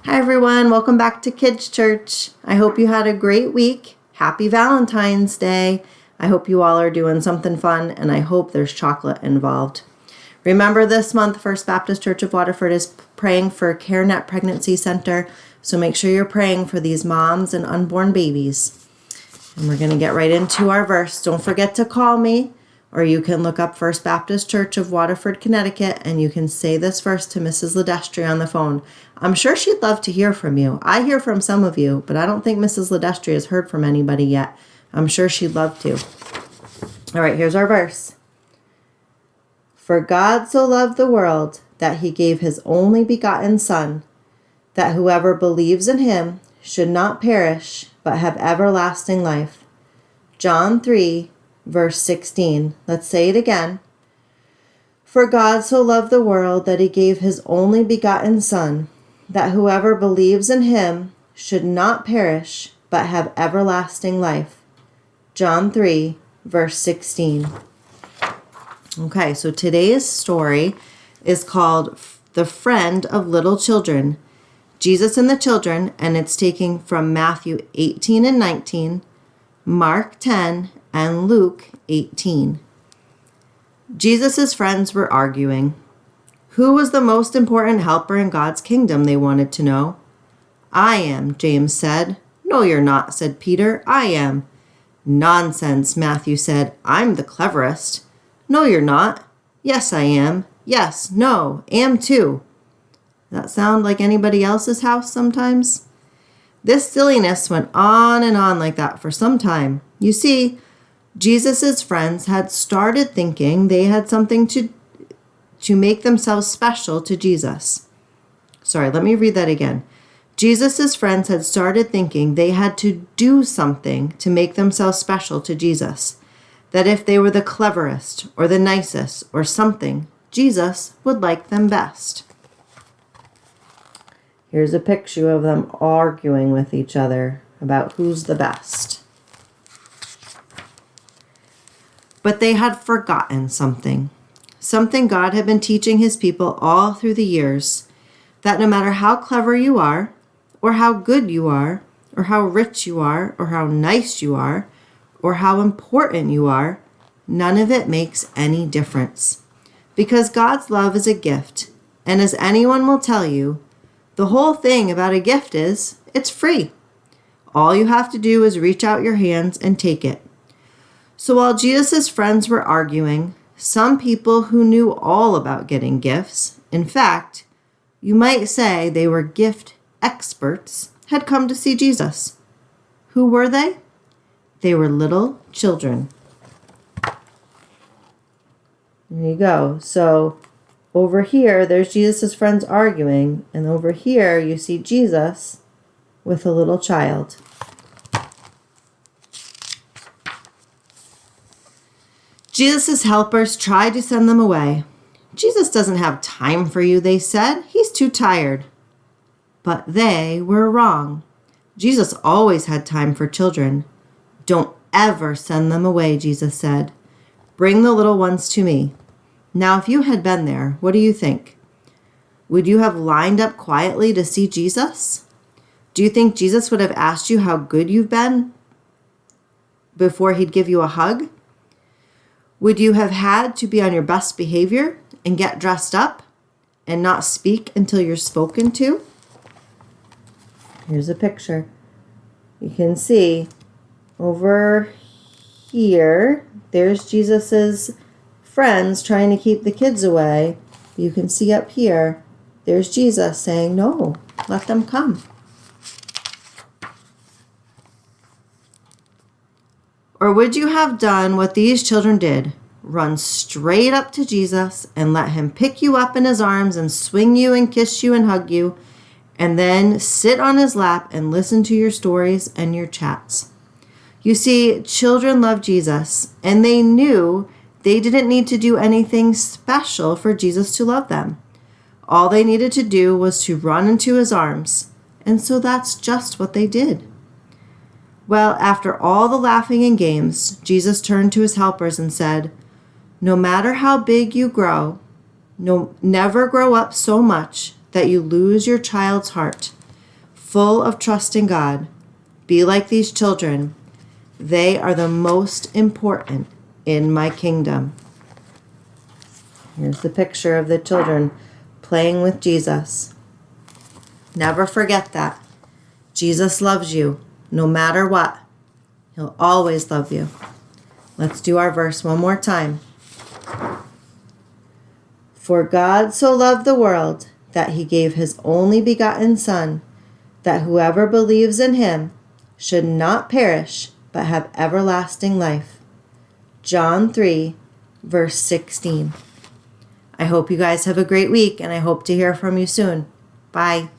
Hi everyone, welcome back to Kids Church. I hope you had a great week. Happy Valentine's Day. I hope you all are doing something fun, and I hope there's chocolate involved. Remember, this month, First Baptist Church of Waterford is praying for CareNet Pregnancy Center, so make sure you're praying for these moms and unborn babies. And we're going to get right into our verse. Don't forget to call me, or you can look up First Baptist Church of Waterford, Connecticut, and you can say this verse to Mrs. Ledestri on the phone. I'm sure she'd love to hear from you. I hear from some of you, but I don't think Mrs. Ledestri has heard from anybody yet. I'm sure she'd love to. All right, here's our verse. For God so loved the world that he gave his only begotten Son, that whoever believes in him should not perish, but have everlasting life. John 3, verse 16. Let's say it again. For God so loved the world that he gave his only begotten Son, that whoever believes in him should not perish, but have everlasting life. John 3, verse 16. Okay, so today's story is called The Friend of Little Children, Jesus and the Children, and it's taken from Matthew 18 and 19, Mark 10, and Luke 18. Jesus' friends were arguing. Who was the most important helper in God's kingdom, they wanted to know. I am, James said. No, you're not, said Peter. I am. Nonsense, Matthew said. I'm the cleverest. No, you're not. Yes, I am. Yes, no, am too. That sound like anybody else's house sometimes? This silliness went on and on like that for some time. You see, Jesus' friends had started thinking they had something to make themselves special to Jesus. Sorry, let me read that again. Jesus' friends had started thinking they had to do something to make themselves special to Jesus. That if they were the cleverest or the nicest or something, Jesus would like them best. Here's a picture of them arguing with each other about who's the best. But they had forgotten something God had been teaching his people all through the years, that no matter how clever you are, or how good you are, or how rich you are, or how nice you are, or how important you are, none of it makes any difference. Because God's love is a gift, and as anyone will tell you, the whole thing about a gift is, it's free. All you have to do is reach out your hands and take it. So while Jesus' friends were arguing, some people who knew all about getting gifts, in fact, you might say they were gift experts, had come to see Jesus. Who were they? They were little children. There you go. So over here, there's Jesus' friends arguing, and over here you see Jesus with a little child. Jesus' helpers tried to send them away. Jesus doesn't have time for you, they said. He's too tired. But they were wrong. Jesus always had time for children. Don't ever send them away, Jesus said. Bring the little ones to me. Now, if you had been there, what do you think? Would you have lined up quietly to see Jesus? Do you think Jesus would have asked you how good you've been before he'd give you a hug? Would you have had to be on your best behavior and get dressed up and not speak until you're spoken to? Here's a picture. You can see over here, there's Jesus's friends trying to keep the kids away. You can see up here, there's Jesus saying, no, let them come. Or would you have done what these children did? Run straight up to Jesus and let him pick you up in his arms and swing you and kiss you and hug you, and then sit on his lap and listen to your stories and your chats? You see, children love Jesus, and they knew they didn't need to do anything special for Jesus to love them. All they needed to do was to run into his arms, and so that's just what they did. Well, after all the laughing and games, Jesus turned to his helpers and said, no matter how big you grow, never grow up so much that you lose your child's heart. full of trust in God. Be like these children. They are the most important in my kingdom. Here's the picture of the children playing with Jesus. Never forget that. Jesus loves you no matter what. He'll always love you. Let's do our verse one more time. For God so loved the world that he gave his only begotten Son, that whoever believes in him should not perish but have everlasting life. John 3, verse 16. I hope you guys have a great week, and I hope to hear from you soon. Bye.